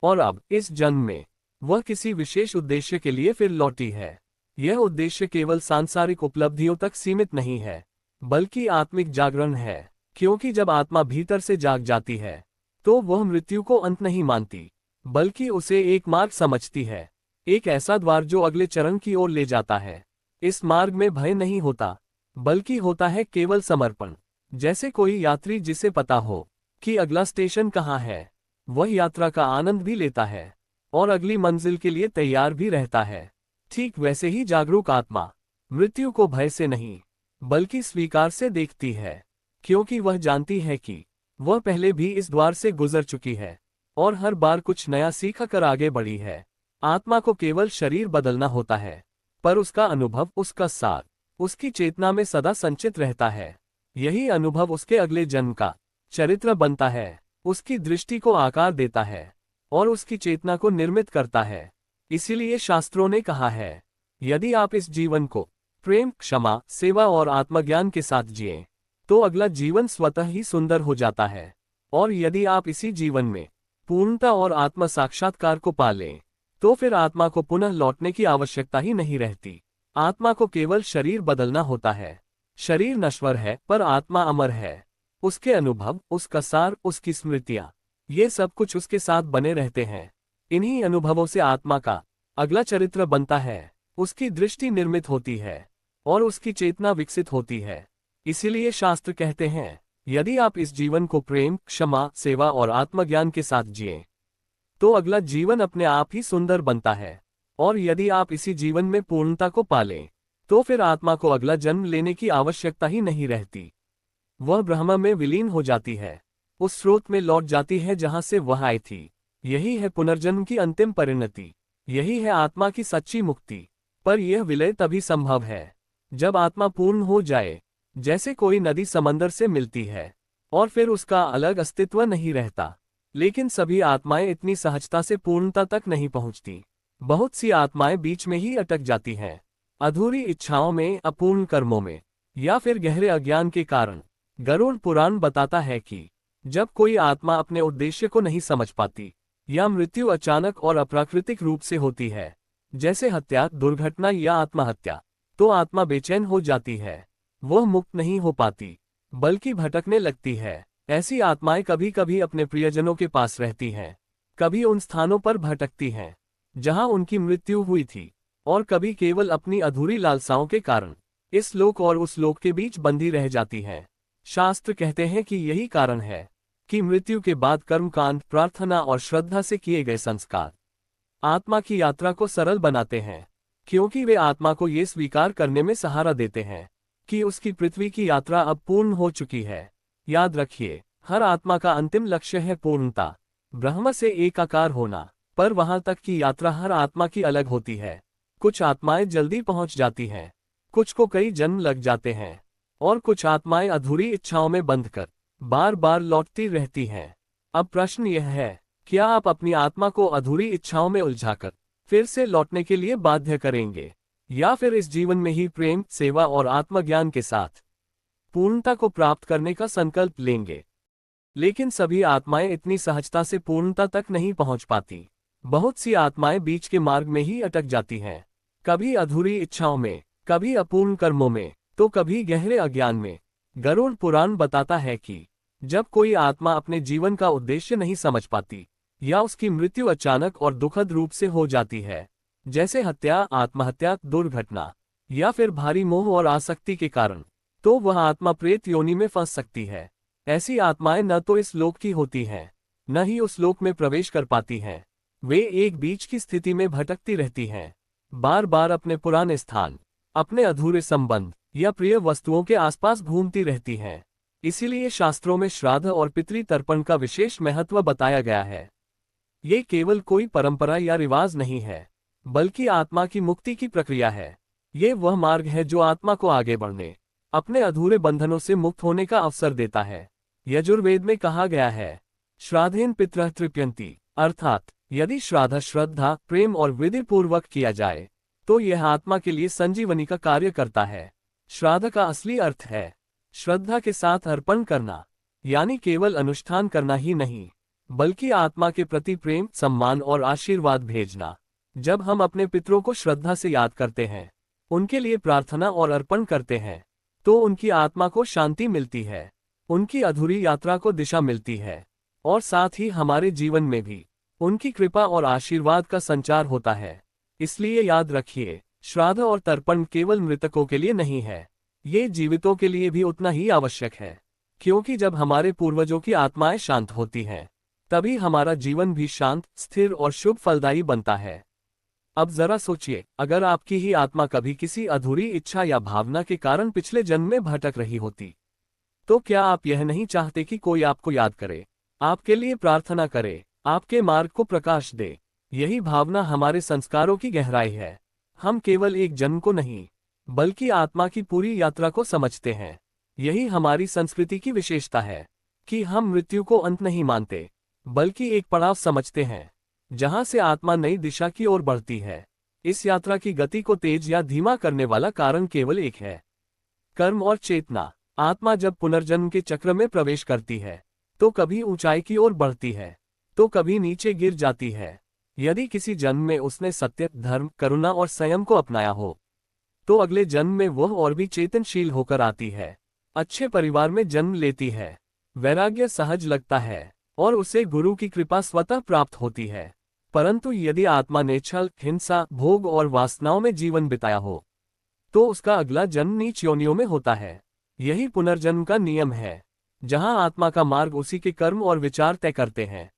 और अब इस जन्म में वह किसी विशेष उद्देश्य के लिए फिर लौटी है। यह उद्देश्य केवल सांसारिक उपलब्धियों तक सीमित नहीं है, बल्कि आत्मिक जागरण है। क्योंकि जब आत्मा भीतर से जाग जाती है, तो वह मृत्यु को अंत नहीं मानती, बल्कि उसे एक मार्ग समझती है, एक ऐसा द्वार जो अगले चरण की ओर ले जाता है। इस मार्ग में भय नहीं होता, बल्कि होता है केवल समर्पण। जैसे कोई यात्री जिसे पता हो कि अगला स्टेशन कहाँ है, वह यात्रा का आनंद भी लेता है और अगली मंजिल के लिए तैयार भी रहता है। ठीक वैसे ही जागरूक आत्मा मृत्यु को भय से नहीं, बल्कि स्वीकार से देखती है, क्योंकि वह जानती है कि वह पहले भी इस द्वार से गुजर चुकी है और हर बार कुछ नया सीख कर आगे बढ़ी है। आत्मा को केवल शरीर बदलना होता है, पर उसका अनुभव, उसका सार, उसकी चेतना में सदा संचित रहता है। यही अनुभव उसके अगले जन्म का चरित्र बनता है, उसकी दृष्टि को आकार देता है और उसकी चेतना को निर्मित करता है। इसीलिए शास्त्रों ने कहा है, यदि आप इस जीवन को प्रेम, क्षमा, सेवा और आत्मज्ञान के साथ जिए, तो अगला जीवन स्वतः ही सुंदर हो जाता है। और यदि आप इसी जीवन में पूर्णता और आत्म साक्षात्कार को पालें, तो फिर आत्मा को पुनः लौटने की आवश्यकता ही नहीं रहती। आत्मा को केवल शरीर बदलना होता है। शरीर नश्वर है, पर आत्मा अमर है। उसके अनुभव, उसका सार, उसकी स्मृतियां, ये सब कुछ उसके साथ बने रहते हैं। इन्हीं अनुभवों से आत्मा का अगला चरित्र बनता है, उसकी दृष्टि निर्मित होती है और उसकी चेतना विकसित होती है। इसीलिए शास्त्र कहते हैं, यदि आप इस जीवन को प्रेम, क्षमा, सेवा और आत्मज्ञान के साथ जिए, तो अगला जीवन अपने आप ही सुंदर बनता है। और यदि आप इसी जीवन में पूर्णता को पालें, तो फिर आत्मा को अगला जन्म लेने की आवश्यकता ही नहीं रहती। वह ब्रह्म में विलीन हो जाती है, उस स्रोत में लौट जाती है जहां से वह आई थी। यही है पुनर्जन्म की अंतिम परिणति, यही है आत्मा की सच्ची मुक्ति। पर यह विलय तभी संभव है जब आत्मा पूर्ण हो जाए। जैसे कोई नदी समंदर से मिलती है और फिर उसका अलग अस्तित्व नहीं रहता। लेकिन सभी आत्माएं इतनी सहजता से पूर्णता तक नहीं पहुंचती। बहुत सी आत्माएं बीच में ही अटक जाती हैं, अधूरी इच्छाओं में, अपूर्ण कर्मों में, या फिर गहरे अज्ञान के कारण। गरुड़ पुराण बताता है कि जब कोई आत्मा अपने उद्देश्य को नहीं समझ पाती, या मृत्यु अचानक और अप्राकृतिक रूप से होती है, जैसे हत्या, दुर्घटना या आत्महत्या, तो आत्मा बेचैन हो जाती है। वह मुक्त नहीं हो पाती, बल्कि भटकने लगती है। ऐसी आत्माएं कभी कभी अपने प्रियजनों के पास रहती हैं, कभी उन स्थानों पर भटकती हैं जहां उनकी मृत्यु हुई थी, और कभी केवल अपनी अधूरी लालसाओं के कारण इस लोक और उस लोक के बीच बंधी रह जाती हैं। शास्त्र कहते हैं कि यही कारण है कि मृत्यु के बाद कर्मकांड, प्रार्थना और श्रद्धा से किए गए संस्कार आत्मा की यात्रा को सरल बनाते हैं, क्योंकि वे आत्मा को ये स्वीकार करने में सहारा देते हैं कि उसकी पृथ्वी की यात्रा अब पूर्ण हो चुकी है। याद रखिए, हर आत्मा का अंतिम लक्ष्य है पूर्णता, ब्रह्म से एकाकार होना। पर वहां तक की यात्रा हर आत्मा की अलग होती है। कुछ आत्माएं जल्दी पहुंच जाती हैं, कुछ को कई जन्म लग जाते हैं, और कुछ आत्माएं अधूरी इच्छाओं में बंधकर बार बार लौटती रहती हैं। अब प्रश्न यह है, क्या आप अपनी आत्मा को अधूरी इच्छाओं में उलझाकर फिर से लौटने के लिए बाध्य करेंगे, या फिर इस जीवन में ही प्रेम, सेवा और आत्मज्ञान के साथ पूर्णता को प्राप्त करने का संकल्प लेंगे? लेकिन सभी आत्माएं इतनी सहजता से पूर्णता तक नहीं पहुंच पाती। बहुत सी आत्माएं बीच के मार्ग में ही अटक जाती हैं, कभी अधूरी इच्छाओं में, कभी अपूर्ण कर्मों में, तो कभी गहरे अज्ञान में। गरुड़ पुराण बताता है कि जब कोई आत्मा अपने जीवन का उद्देश्य नहीं समझ पाती, या उसकी मृत्यु अचानक और दुखद रूप से हो जाती है, जैसे हत्या, आत्महत्या, दुर्घटना, या फिर भारी मोह और आसक्ति के कारण, तो वह आत्मा प्रेत योनि में फंस सकती है। ऐसी आत्माएं न तो इस लोक की होती हैं, न ही उस लोक में प्रवेश कर पाती हैं। वे एक बीच की स्थिति में भटकती रहती हैं, बार बार अपने पुराने स्थान, अपने अधूरे संबंध या प्रिय वस्तुओं के आसपास घूमती रहती हैं। इसीलिए शास्त्रों में श्राद्ध और पितृ तर्पण का विशेष महत्व बताया गया है। ये केवल कोई परंपरा या रिवाज नहीं है, बल्कि आत्मा की मुक्ति की प्रक्रिया है। ये वह मार्ग है जो आत्मा को आगे बढ़ने, अपने अधूरे बंधनों से मुक्त होने का अवसर देता है। यजुर्वेद में कहा गया है, श्राद्धेन पितरः तृप्यन्ति, अर्थात यदि श्राद्ध श्रद्धा, प्रेम और विधि पूर्वक किया जाए, तो यह आत्मा के लिए संजीवनी का कार्य करता है। श्राद्ध का असली अर्थ है श्रद्धा के साथ अर्पण करना, यानी केवल अनुष्ठान करना ही नहीं, बल्कि आत्मा के प्रति प्रेम, सम्मान और आशीर्वाद भेजना। जब हम अपने पितरों को श्रद्धा से याद करते हैं, उनके लिए प्रार्थना और अर्पण करते हैं, तो उनकी आत्मा को शांति मिलती है, उनकी अधूरी यात्रा को दिशा मिलती है, और साथ ही हमारे जीवन में भी उनकी कृपा और आशीर्वाद का संचार होता है। इसलिए याद रखिए, श्राद्ध और तर्पण केवल मृतकों के लिए नहीं है, ये जीवितों के लिए भी उतना ही आवश्यक है, क्योंकि जब हमारे पूर्वजों की आत्माएं शांत होती हैं, तभी हमारा जीवन भी शांत, स्थिर और शुभ फलदायी बनता है। अब जरा सोचिए, अगर आपकी ही आत्मा कभी किसी अधूरी इच्छा या भावना के कारण पिछले जन्म में भटक रही होती, तो क्या आप यह नहीं चाहते कि कोई आपको याद करे, आपके लिए प्रार्थना करे, आपके मार्ग को प्रकाश दे? यही भावना हमारे संस्कारों की गहराई है। हम केवल एक जन्म को नहीं, बल्कि आत्मा की पूरी यात्रा को समझते हैं। यही हमारी संस्कृति की विशेषता है कि हम मृत्यु को अंत नहीं मानते, बल्कि एक पड़ाव समझते हैं जहां से आत्मा नई दिशा की ओर बढ़ती है। इस यात्रा की गति को तेज या धीमा करने वाला कारण केवल एक है, कर्म और चेतना। आत्मा जब पुनर्जन्म के चक्र में प्रवेश करती है, तो कभी ऊंचाई की ओर बढ़ती है, तो कभी नीचे गिर जाती है। यदि किसी जन्म में उसने सत्य, धर्म, करुणा और संयम को अपनाया हो, तो अगले जन्म में वह और भी चेतनशील होकर आती है, अच्छे परिवार में जन्म लेती है, वैराग्य सहज लगता है और उसे गुरु की कृपा स्वतः प्राप्त होती है। परंतु यदि आत्मा ने छल, हिंसा, भोग और वासनाओं में जीवन बिताया हो, तो उसका अगला जन्म नीच योनियों में होता है। यही पुनर्जन्म का नियम है, जहां आत्मा का मार्ग उसी के कर्म और विचार तय करते हैं,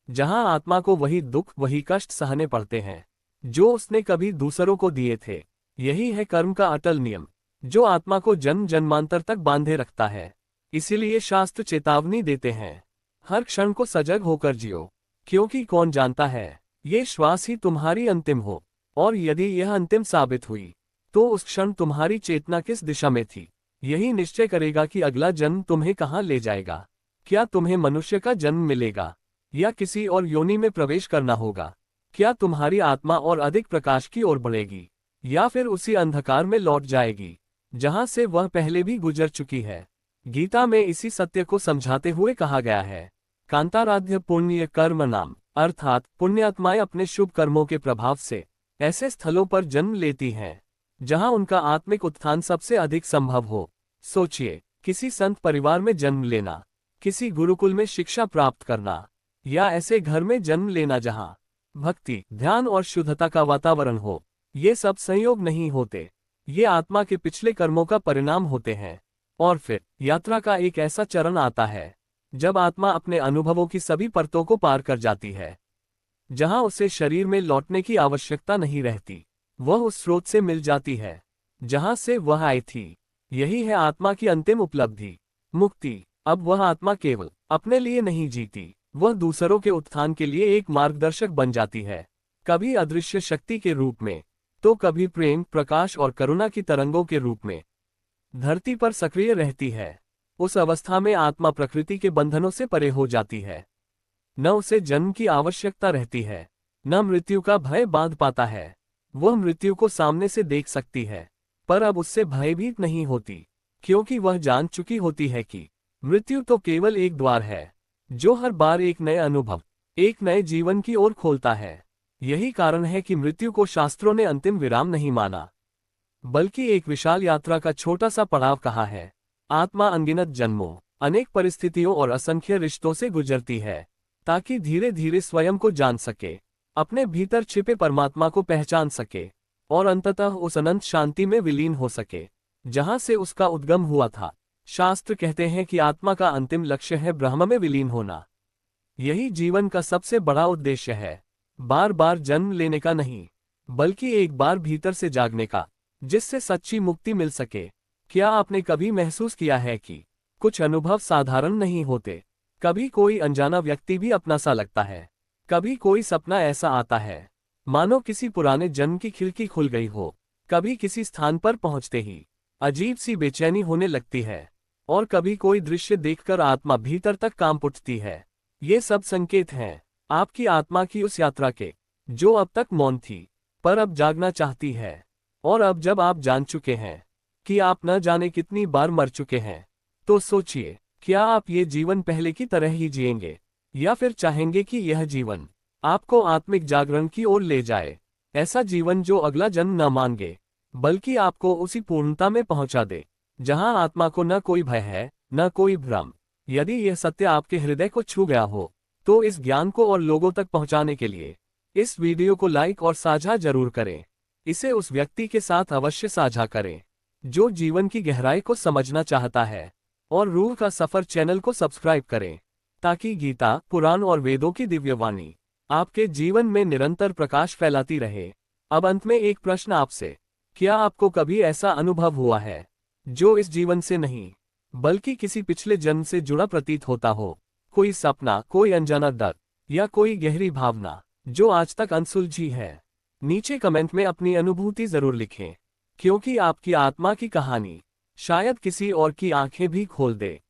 जहां आत्मा को वही दुख, वही कष्ट सहने पड़ते हैं जो उसने कभी दूसरों को दिए थे। यही है कर्म का अटल नियम, जो आत्मा को जन्म जन्मांतर तक बांधे रखता है। इसीलिए शास्त्र चेतावनी देते हैं, हर क्षण को सजग होकर जियो, क्योंकि कौन जानता है ये श्वास ही तुम्हारी अंतिम हो, और यदि यह अंतिम साबित हुई, तो उस क्षण तुम्हारी चेतना किस दिशा में थी, यही निश्चय करेगा कि अगला जन्म तुम्हें कहाँ ले जाएगा। क्या तुम्हें मनुष्य का जन्म मिलेगा या किसी और योनि में प्रवेश करना होगा? क्या तुम्हारी आत्मा और अधिक प्रकाश की ओर बढ़ेगी या फिर उसी अंधकार में लौट जाएगी जहां से वह पहले भी गुजर चुकी है? गीता में इसी सत्य को समझाते हुए कहा गया है, कांताराध्य पुण्य कर्म नाम, अर्थात पुण्यात्माएं अपने शुभ कर्मों के प्रभाव से ऐसे स्थलों पर जन्म लेती हैं जहां उनका आत्मिक उत्थान सबसे अधिक संभव हो। सोचिए, किसी संत परिवार में जन्म लेना, किसी गुरुकुल में शिक्षा प्राप्त करना, या ऐसे घर में जन्म लेना जहां भक्ति, ध्यान और शुद्धता का वातावरण हो। ये सब संयोग नहीं होते, ये आत्मा के पिछले कर्मों का परिणाम होते हैं। और फिर यात्रा का एक ऐसा चरण आता है जब आत्मा अपने अनुभवों की सभी परतों को पार कर जाती है, जहां उसे शरीर में लौटने की आवश्यकता नहीं रहती। वह उस स्रोत से मिल जाती है जहां से वह आई थी। यही है आत्मा की अंतिम उपलब्धि, मुक्ति। अब वह आत्मा केवल अपने लिए नहीं जीती, वह दूसरों के उत्थान के लिए एक मार्गदर्शक बन जाती है, कभी अदृश्य शक्ति के रूप में, तो कभी प्रेम, प्रकाश और करुणा की तरंगों के रूप में धरती पर सक्रिय रहती है। उस अवस्था में आत्मा प्रकृति के बंधनों से परे हो जाती है। न उसे जन्म की आवश्यकता रहती है, न मृत्यु का भय बांध पाता है। वह मृत्यु को सामने से देख सकती है, पर अब उससे भयभीत नहीं होती, क्योंकि वह जान चुकी होती है कि मृत्यु तो केवल एक द्वार है जो हर बार एक नए अनुभव, एक नए जीवन की ओर खोलता है। यही कारण है कि मृत्यु को शास्त्रों ने अंतिम विराम नहीं माना, बल्कि एक विशाल यात्रा का छोटा सा पड़ाव कहा है। आत्मा अनगिनत जन्मों, अनेक परिस्थितियों और असंख्य रिश्तों से गुजरती है, ताकि धीरे धीरे स्वयं को जान सके, अपने भीतर छिपे परमात्मा को पहचान सके और अंततः उस अनंत शांति में विलीन हो सके जहां से उसका उद्गम हुआ था। शास्त्र कहते हैं कि आत्मा का अंतिम लक्ष्य है ब्रह्म में विलीन होना। यही जीवन का सबसे बड़ा उद्देश्य है, बार बार जन्म लेने का नहीं, बल्कि एक बार भीतर से जागने का, जिससे सच्ची मुक्ति मिल सके। क्या आपने कभी महसूस किया है कि कुछ अनुभव साधारण नहीं होते? कभी कोई अनजाना व्यक्ति भी अपना सा लगता है, कभी कोई सपना ऐसा आता है मानो किसी पुराने जन्म की खिड़की खुल गई हो, कभी किसी स्थान पर पहुंचते ही अजीब सी बेचैनी होने लगती है, और कभी कोई दृश्य देखकर आत्मा भीतर तक कांप उठती है। ये सब संकेत हैं आपकी आत्मा की उस यात्रा के, जो अब तक मौन थी पर अब जागना चाहती है। और अब जब आप जान चुके हैं कि आप न जाने कितनी बार मर चुके हैं, तो सोचिए, क्या आप ये जीवन पहले की तरह ही जिएंगे, या फिर चाहेंगे कि यह जीवन आपको आत्मिक जागरण की ओर ले जाए? ऐसा जीवन जो अगला जन्म न मांगे, बल्कि आपको उसी पूर्णता में पहुंचा दे जहां आत्मा को न कोई भय है, न कोई भ्रम। यदि यह सत्य आपके हृदय को छू गया हो, तो इस ज्ञान को और लोगों तक पहुंचाने के लिए इस वीडियो को लाइक और साझा जरूर करें। इसे उस व्यक्ति के साथ अवश्य साझा करें जो जीवन की गहराई को समझना चाहता है और रूह का सफर चैनल को सब्सक्राइब करें, ताकि गीता, पुराण और वेदों की दिव्यवाणी आपके जीवन में निरंतर प्रकाश फैलाती रहे। अब अंत में एक प्रश्न आपसे, क्या आपको कभी ऐसा अनुभव हुआ है जो इस जीवन से नहीं बल्कि किसी पिछले जन्म से जुड़ा प्रतीत होता हो? कोई सपना, कोई अनजाना दर्द या कोई गहरी भावना जो आज तक अनसुलझी है? नीचे कमेंट में अपनी अनुभूति जरूर लिखें, क्योंकि आपकी आत्मा की कहानी शायद किसी और की आंखें भी खोल दे।